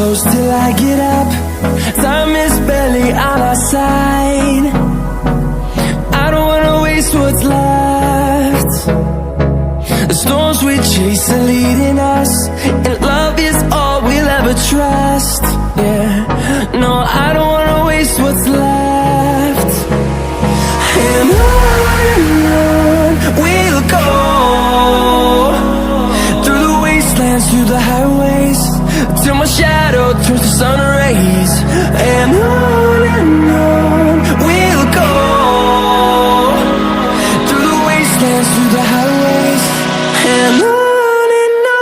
close till I get up. Time is barely on our side. I don't wanna waste what's left. The storms we chase are leading us, and love is all we'll ever trust. Yeah, no, I don't wanna waste what's left. And on we'll go, through the wastelands, through the highways, till my shadow turns to sun rays. And on we'll go, through the wastelands, through the highways, and on we'll go.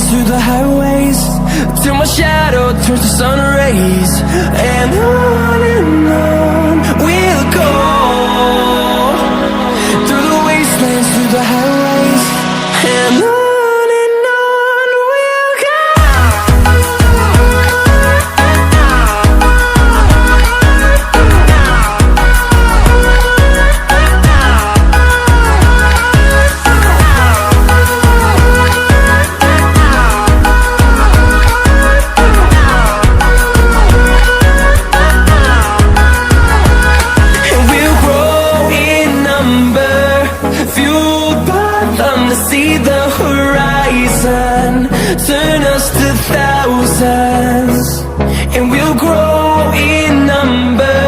Through the highways, till my shadow turns to sun rays. And on we'll go, through the wastelands, through the highways, and on we'll go. See the horizon, turn us to thousands, and we'll grow in number,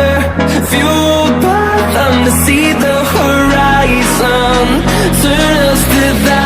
fueled by them. To see the horizon, turn us to thousands.